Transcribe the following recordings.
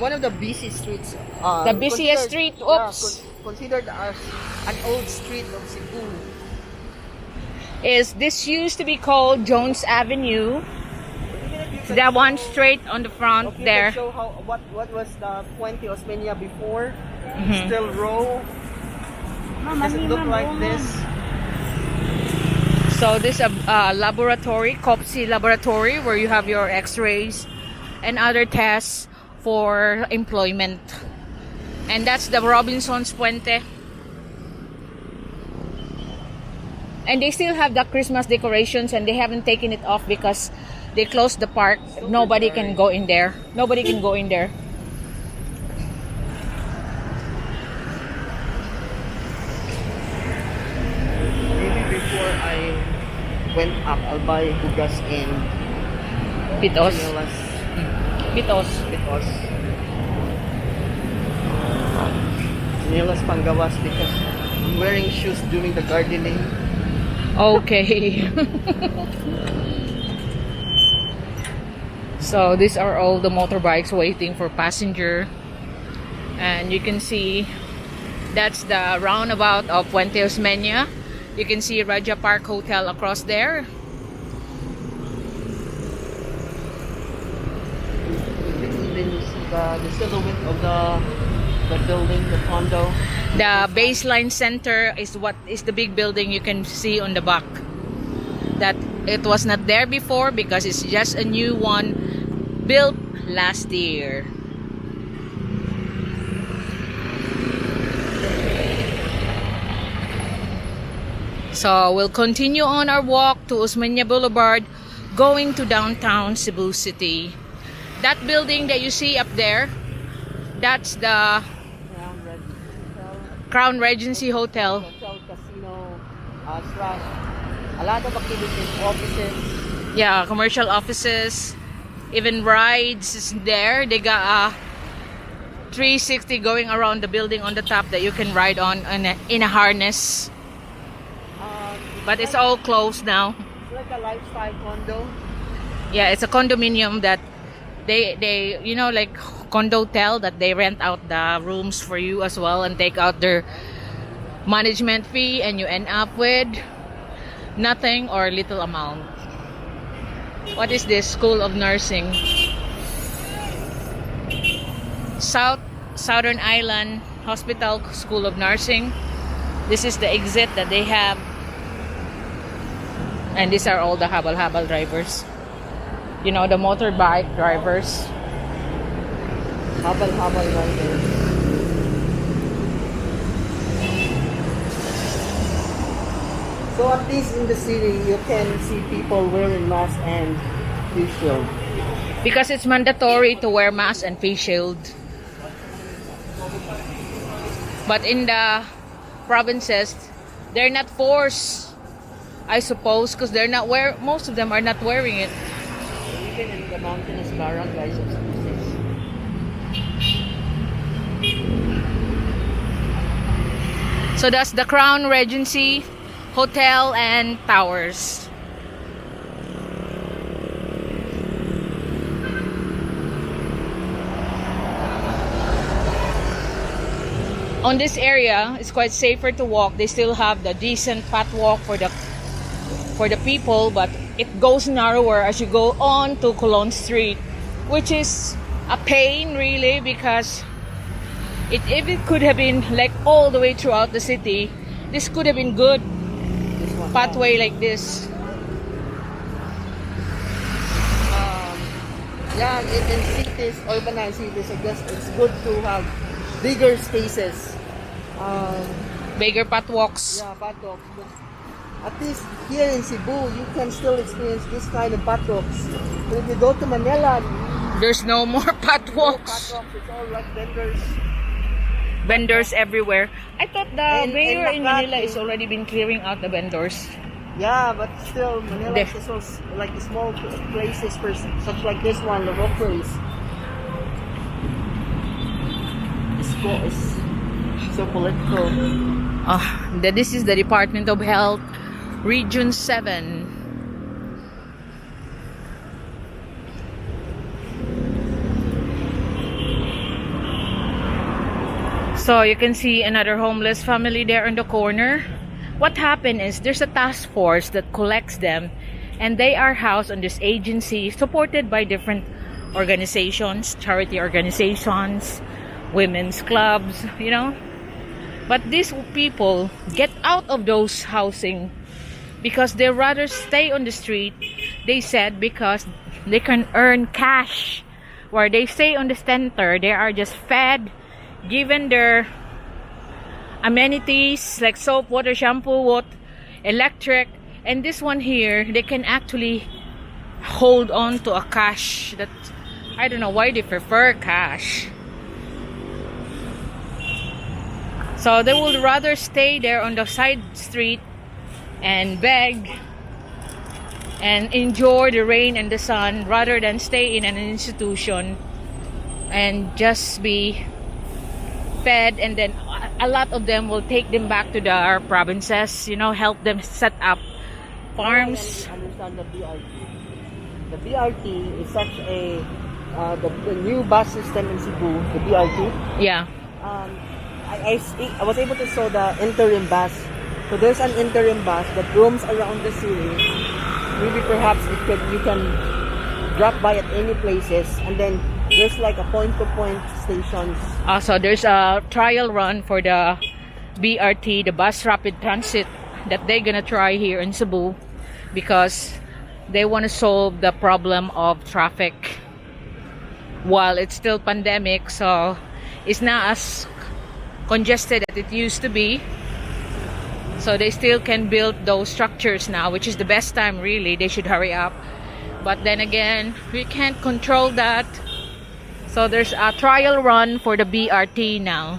one of the busy streets. The busiest street. Oops. Considered as an old street of Cebu. This used to be called Jones Avenue. That one straight on the front there. Show what was the Puente Osmeña before? Mhm. Still row. Does it look like this? So this is a laboratory, COPSI laboratory, where you have your x-rays and other tests for employment. And that's the Robinson's Puente. And they still have the Christmas decorations, and they haven't taken it off because they closed the park. Nobody can go in there. Nobody can go in there. Maybe before I went up, I'll buy hugas in Pitos. Manilas. Pitos. Manilas Pangawas because I'm wearing shoes doing the gardening. Okay. So these are all the motorbikes waiting for passenger. And you can see that's the roundabout of Puente Osmeña. You can see Raja Park Hotel across there. Then you see the silhouette of the building, the condo. The baseline center is what is the big building you can see on the back. That it was not there before because it's just a new one built last year. So we'll continue on our walk to Osmeña Boulevard, going to downtown Cebu City. That building that you see up there, that's the Crown Regency Hotel. Hotel, casino, slash a lot of activities, offices. Yeah, commercial offices, even rides is there. They got a 360 going around the building on the top that you can ride on in a harness. But it's all closed now. It's like a lifestyle condo. Yeah, it's a condominium that they you know, like condotel, that they rent out the rooms for you as well and take out their management fee, and you end up with nothing or little amount. What is this? School of Nursing. Southern Island Hospital School of Nursing. This is the exit that they have. And these are all the habal-habal drivers. You know, the motorbike drivers. Habal-habal riders. So at least in the city, you can see people wearing masks and face shield. Because it's mandatory to wear mask and face shield. But in the provinces, they're not forced, I suppose, because they're not most of them are not wearing it. Even in the mountainous barangays of Cebu City. So that's the Crown Regency Hotel and Towers. On this area, it's quite safer to walk. They still have the decent pathwalk for the people, but it goes narrower as you go on to Colon Street, which is a pain really, because if it could have been like all the way throughout the city, this could have been good pathway like this. Yeah, in cities, urbanized cities, I guess it's good to have bigger spaces. Bigger pathwalks. Yeah, pathwalks. But at least here in Cebu, you can still experience this kind of pathwalks. But if you go to Manila, There's no more no pathwalks. pathwalks. It's all like vendors. Vendors everywhere. I thought the And mayor in Makati. Manila is already been clearing out the vendors. Yeah, but still, Manila is also like small places for such like this one, the rock place. It's so political. This is the Department of Health, Region 7. So you can see another homeless family there in the corner. What happened is there's a task force that collects them, and they are housed on this agency supported by different organizations, charity organizations, women's clubs, you know. But these people get out of those housing because they rather stay on the street. They said because they can earn cash. Where they stay on the center, they are just fed, given their amenities like soap, water, shampoo, water, electric, and this one here, they can actually hold on to a cash. That I don't know why they prefer cash. So they would rather stay there on the side street and beg and enjoy the rain and the sun rather than stay in an institution and just be fed, and then a lot of them will take them back to their provinces, you know, help them set up farms. I understand the BRT. The BRT is such a the new bus system in Cebu, the BRT. Yeah. I was able to saw the interim bus. So there's an interim bus that roams around the city. Maybe perhaps you can drop by at any places, and then there's like a point-to-point stations. So there's a trial run for the BRT, the bus rapid transit, that they're gonna try here in Cebu because they want to solve the problem of traffic while it's still pandemic. So it's not as congested as it used to be. So they still can build those structures now, which is the best time really. They should hurry up. But then again, we can't control that. So there's a trial run for the BRT now.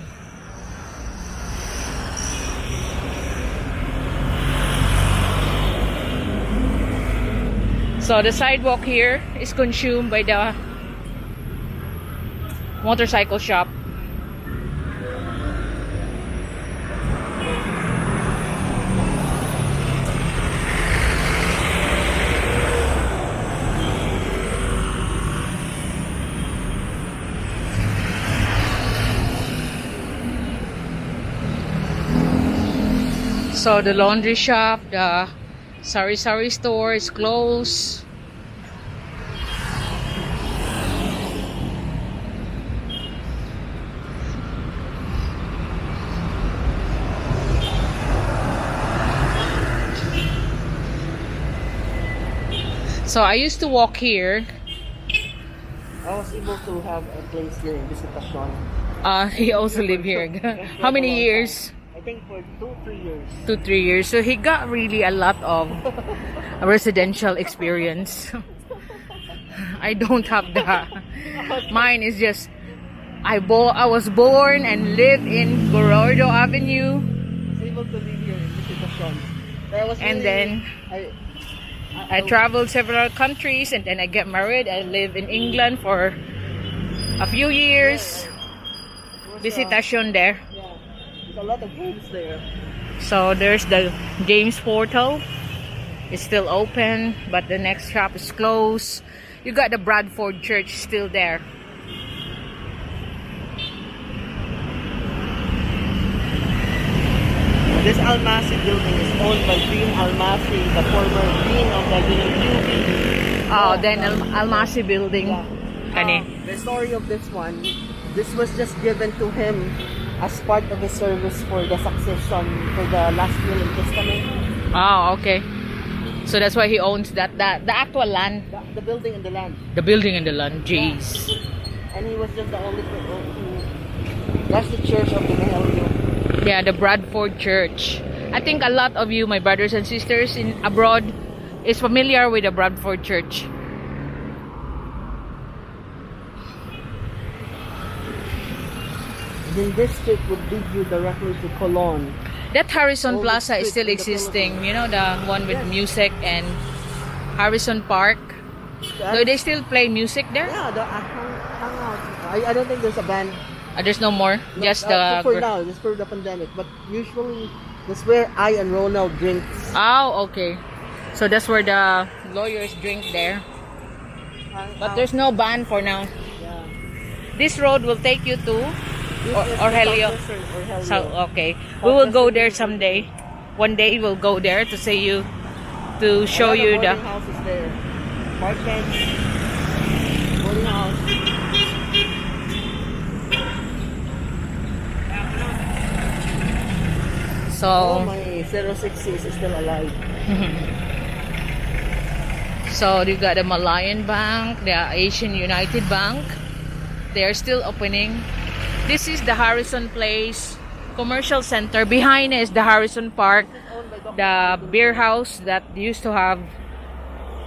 So the sidewalk here is consumed by the motorcycle shop. So the laundry shop, the sari store is closed. So I used to walk here. I was able to have a place here in Visitacion. He also lived here. How many years? I think for 2-3 years. 2-3 years. So he got really a lot of residential experience. I don't have that. Mine is just I was born and lived in Gorordo Avenue. I was able to live here in Visitacion. And then I traveled several countries, and then I get married. I live in England for a few years. Visitacion there. Yeah, there's a lot of homes there. So there's the James Portal. It's still open, but the next shop is closed. You got the Bradford Church still there. This Almasi building is owned by Dean Almasi, the former dean of the UP. Oh, then Almasi building. Yeah. Kani. The story of this one, this was just given to him as part of his service for the succession for the last will and testament. Oh, okay. So that's why he owns that the actual land. The building and the land. The building and the land. Jeez. And he was just the only person who. That's the church of the Mahelio. Yeah, the Bradford Church. I think a lot of you, my brothers and sisters in abroad, is familiar with the Bradford Church. Then this street would lead you directly to Colon. That Harrison Old Plaza is street still in the existing. You know, the one with Yes. music and Harrison Park. Do they still play music there? Yeah, the hangout. I don't think there's a band. There's no more. No, Just the. for now, just for the pandemic. But usually, that's where I and Ronald drink. Oh, okay. So that's where the lawyers drink there. But there's no ban for now. Yeah. This road will take you to This is or the Helio. South Western or Helio. So okay, we will go there someday. One day we'll go there to see you, to show you the. boarding houses there. Park bench, boarding house. So Oh, my 066 is still alive. so you got the Malayan Bank, the Asian United Bank. They are still opening. This is the Harrison Place Commercial Center. Behind is the Harrison Park, the beer house that used to have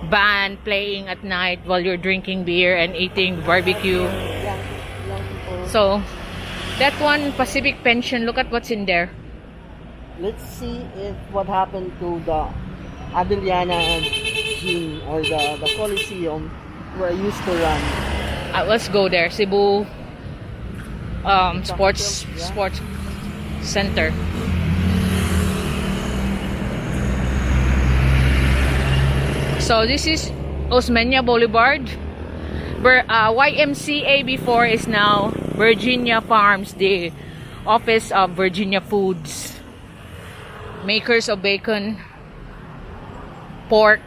band playing at night while you're drinking beer and eating barbecue. Young people. So that one, Pacific Pension, look at what's in there. Let's see if what happened to the Abiliana and gym or the Coliseum where I used to run. Let's go there. Cebu Sports Yeah. Sports Center. So this is Osmeña Boulevard. YMCA before is now Virginia Farms, the office of Virginia Foods, makers of bacon, pork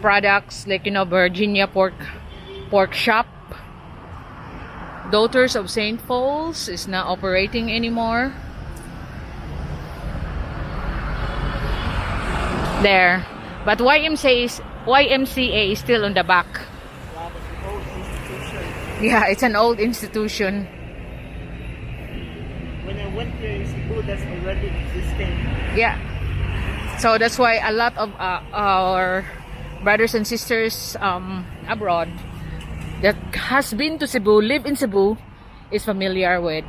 products, like Virginia pork shop. Daughters of St. Paul's is not operating anymore. There, but YMCA is still on the back. Yeah, that's the old institution. Yeah, it's an old institution. When I went there in Cebu, that's already existing. Yeah, so that's why a lot of our brothers and sisters abroad that has been to Cebu, live in Cebu, is familiar with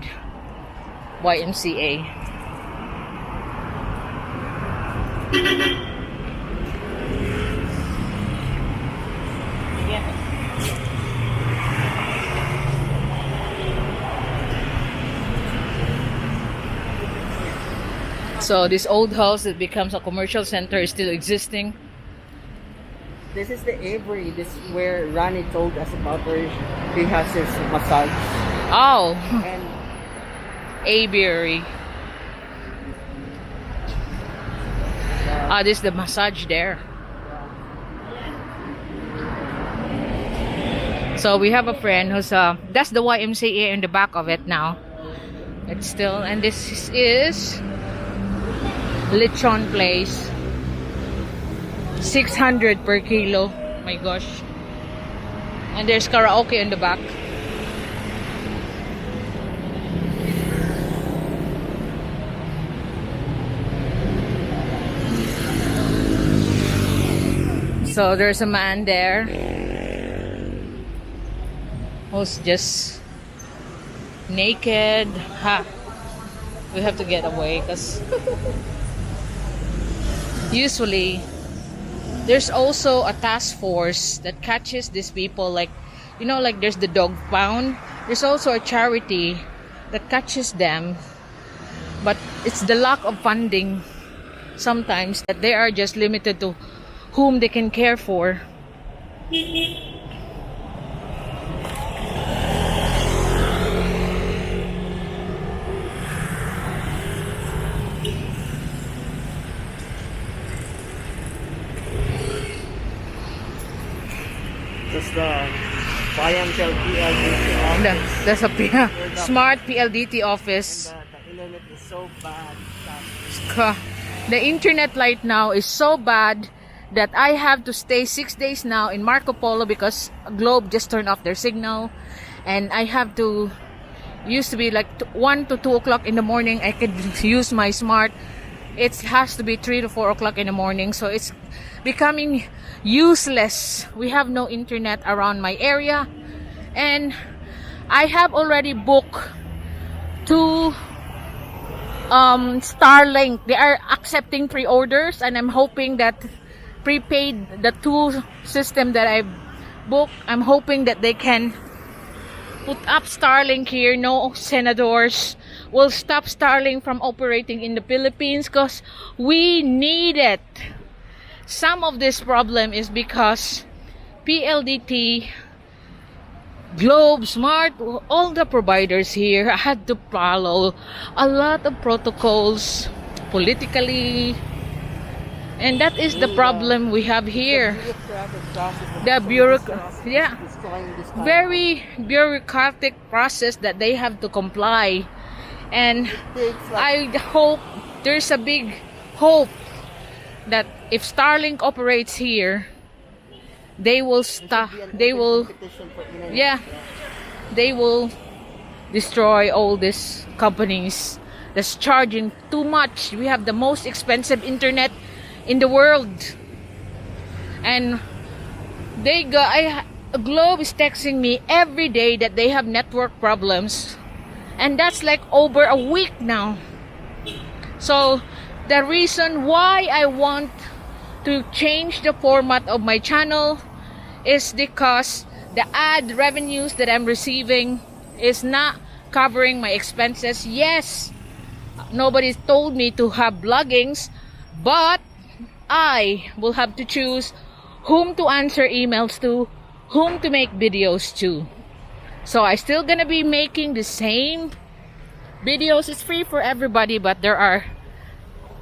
YMCA. So this old house that becomes a commercial center is still existing. This is the Avery. This is where Ronnie told us about where he has his massage. Oh, And Aviary. This is the massage there. So we have a friend who's that's the YMCA in the back of it now. It's still, and this is Lechon Place. 600 per kilo. My gosh. And there's karaoke in the back. So there's a man there who's just naked. Ha. We have to get away because usually there's also a task force that catches these people, like like there's the dog pound. There's also a charity that catches them, but it's the lack of funding sometimes that they are just limited to whom they can care for. that's the financial PLDT office. That's a smart PLDT office. The internet is so bad. The internet right now is so bad that I have to stay 6 days now in Marco Polo because Globe just turned off their signal, and I have to. Used to be like 1 to 2 o'clock in the morning I could use my smart. It has to be 3 to 4 o'clock in the morning, so it's becoming useless. We have no internet around my area, and I have already booked 2 Starlink. They are accepting pre-orders, and I'm hoping that prepaid, the 2 system that I booked, I'm hoping that they can put up Starlink here. No senators will stop Starlink from operating in the Philippines because we need it. Some of this problem is because PLDT Globe, Smart, all the providers here had to follow a lot of protocols politically. And that is the problem we have here. The yeah, very bureaucratic process that they have to comply. And I hope there's a big hope that if Starlink operates here, they will stop. They will, yeah, they will destroy all these companies that's charging too much. We have the most expensive internet in the world, and Globe is texting me every day that they have network problems, and that's like over a week now. So the reason why I want to change the format of my channel is because the ad revenues that I'm receiving is not covering my expenses. Yes, nobody told me to have bloggings, but I will have to choose whom to answer emails to, whom to make videos to. So I still gonna be making the same videos. It's free for everybody, but there are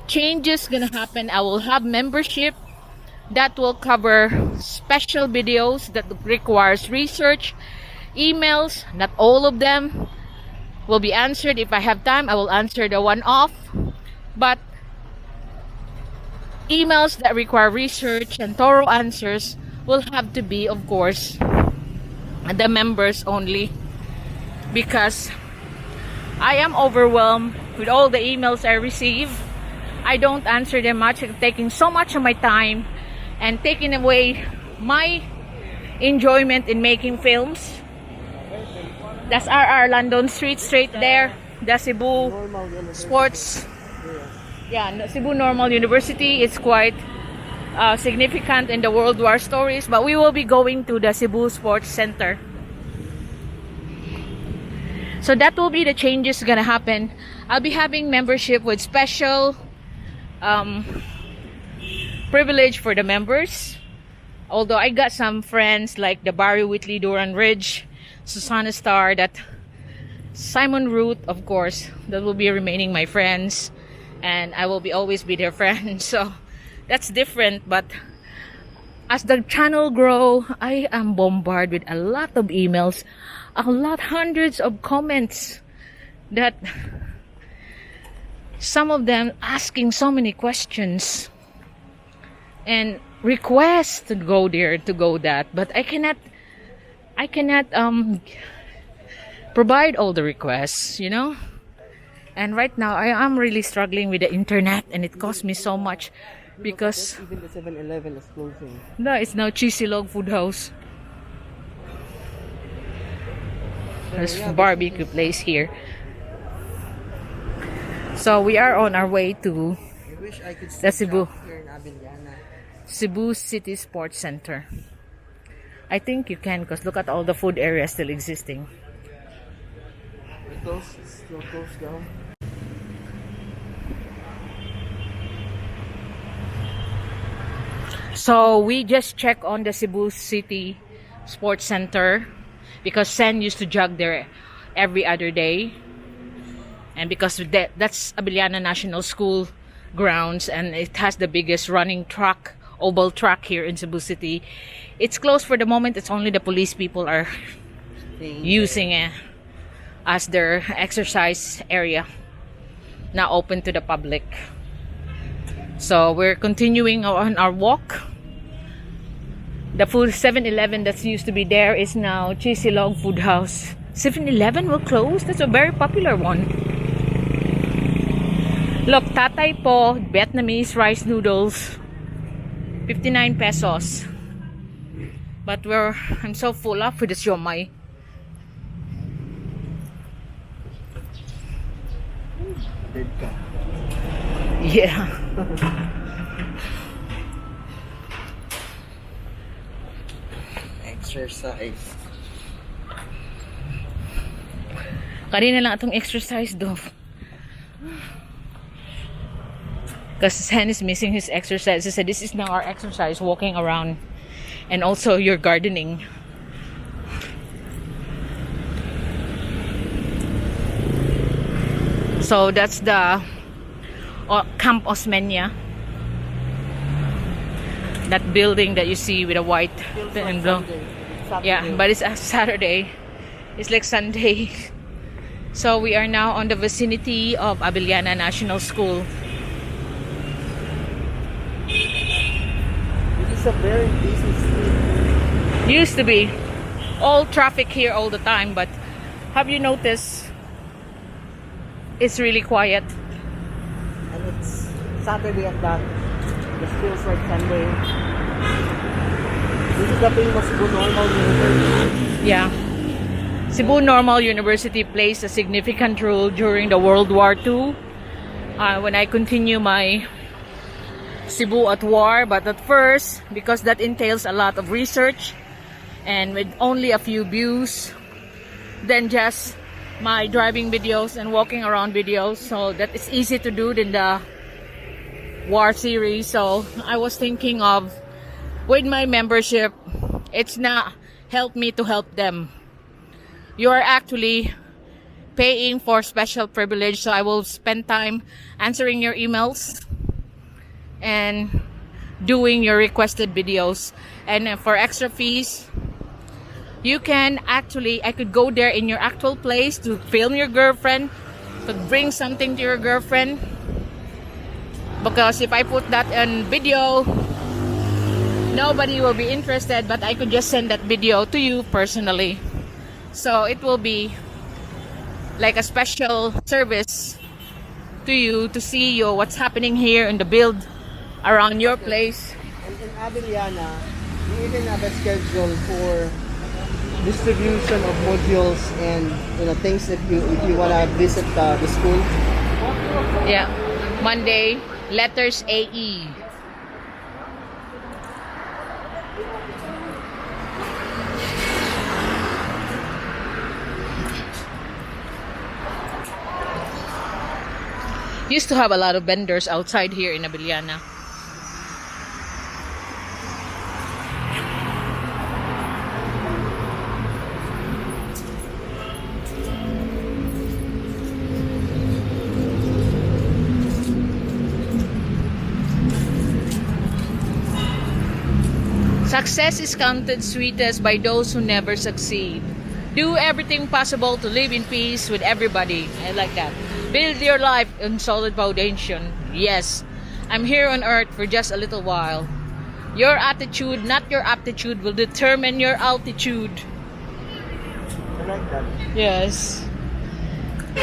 changes gonna happen. I will have membership that will cover special videos that requires research, emails. Not all of them will be answered. If I have time, I will answer the one off, but emails that require research and thorough answers will have to be, of course, the members only, because I am overwhelmed with all the emails I receive. I don't answer them much. It's taking so much of my time and taking away my enjoyment in making films. That's our London Street straight there. The Cebu Sports, yeah, Cebu Normal University. It's quite significant in the World War stories, but we will be going to the Cebu Sports Center. So that will be the changes gonna happen. I'll be having membership with special privilege for the members. Although I got some friends like the Barry Whitley, Duran Ridge, Susanna Starr, that Simon Root, of course, that will be remaining my friends, and I will be always be their friend. So that's different. But as the channel grow, I am bombarded with a lot of emails, hundreds of comments, that some of them asking so many questions and requests to go there, to go that, but I cannot provide all the requests, you know. And right now I am really struggling with the internet, and it costs me so much because even the 7-Eleven is closing. No, it's now Cheesy Log Food House. There's barbecue place here. So we are on our way to I wish I could the Cebu here in Abiliana. Cebu City Sports Center. I think you can, because look at all the food areas still existing. It's still closed down. So we just check on the Cebu City Sports Center because Sen used to jog there every other day, and because that's Abiliana National School grounds, and it has the biggest running track, oval track here in Cebu City. It's closed for the moment. It's only the police people are using it as their exercise area, now open to the public. So we're continuing on our walk. The food 7-Eleven that used to be there is now Cheesy Log Food House. 7-Eleven will close. That's a very popular one. Look, Tatay Po, Vietnamese rice noodles, 59 pesos. But I'm so full up with the siomai. Yeah. Exercise. Kanina lang itong exercise, Dove. Because Sen is missing his exercise. He said, this is now our exercise, walking around. And also your gardening. So that's the Camp Osmeña. That building that you see with a white Feels and like blue. Sunday. It's Saturday. Yeah, but it's a Saturday. It's like Sunday. So we are now on the vicinity of Abiliana National School. It is a very busy street. Used to be all traffic here all the time, but have you noticed it's really quiet? And it's Saturday at that. It feels like Sunday. This is the famous Cebu Normal University. Yeah. Cebu Normal University plays a significant role during the World War II. When I continue my Cebu at War, but at first, because that entails a lot of research and with only a few views, then just my driving videos and walking around videos, so that it's easy to do in the War series. So I was thinking of, with my membership, it's not help me to help them. You are actually paying for special privilege, so I will spend time answering your emails and doing your requested videos. And for extra fees, you can actually, I could go there in your actual place to film your girlfriend, to bring something to your girlfriend. Because if I put that on video, nobody will be interested, but I could just send that video to you personally. So it will be like a special service to you to see you what's happening here in the build around your place. And in Abiliana, we even have a schedule for distribution of modules and things if you wanna visit the school. Yeah, Monday, letters AE. Used to have a lot of vendors outside here in Abiliana. Success is counted sweetest by those who never succeed. Do everything possible to live in peace with everybody. I like that. Build your life on solid foundation. Yes, I'm here on earth for just a little while. Your attitude, not your aptitude, will determine your altitude. I like that. Yes.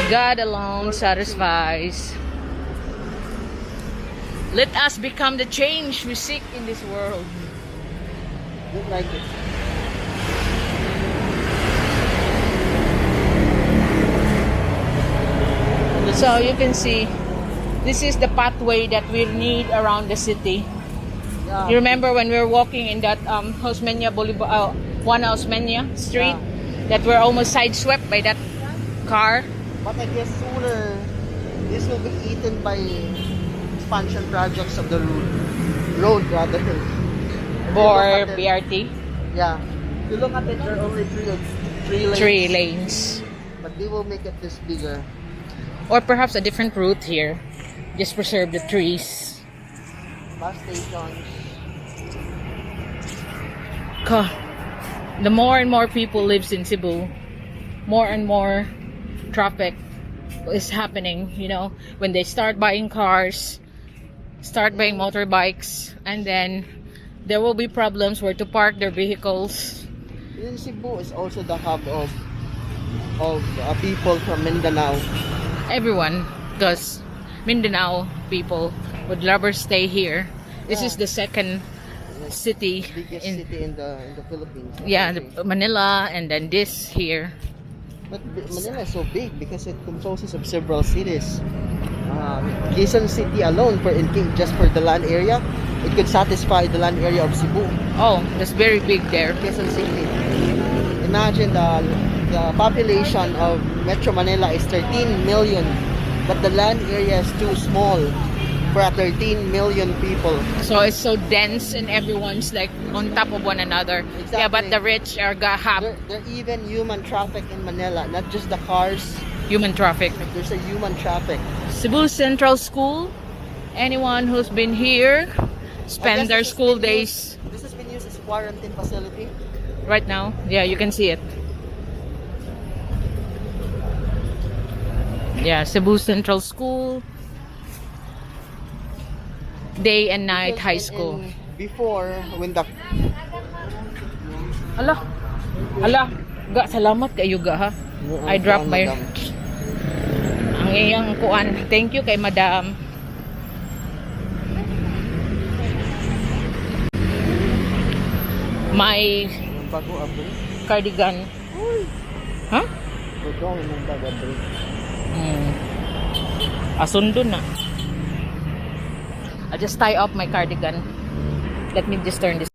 God alone satisfies. Let us become the change we seek in this world. Look like it. So you can see, this is the pathway that we need around the city. Yeah. You remember when we were walking in that Osmeña Boulevard, Juan Osmeña Street, that we're almost sideswept by that car? But I guess sooner this will be eaten by expansion projects of the road rather. Or BRT? Yeah. If you look at it, there are only three lanes. 3 lanes. But they will make it this bigger. Or perhaps a different route here. Just preserve the trees. Bus stations. The more and more people lives in Cebu, more and more traffic is happening, when they start buying cars, start buying motorbikes, and then there will be problems where to park their vehicles. In Cebu is also the hub of people from Mindanao. Everyone, because Mindanao people would rather stay here. This is the second city Biggest city in the Philippines. Yeah, Manila, and then this here. But Manila is so big because it composes of several cities. Quezon City alone, just for the land area, it could satisfy the land area of Cebu. Oh, that's very big there. Quezon City. Imagine the population of Metro Manila is 13 million, but the land area is too small for 13 million people. So it's so dense and everyone's like on top of one another. Exactly. Yeah, but the rich are have. There even human traffic in Manila, not just the cars, human traffic. Like there's a human traffic. Cebu Central School. Anyone who's been here I guess spend their this has school been days This has been used as quarantine facility. right now. Yeah, you can see it. Yeah, Cebu Central School. Day and night Because high school. Before, when the Ala. Ala. Ga, salamat kayo ga ha. I dropped my... Madam. Ang iyang kuan. Thank you kay Madam. My Yung bago abri. cardigan. Ha? Bago yung bago abri. Asundo na. I just tie up my cardigan. Let me just turn this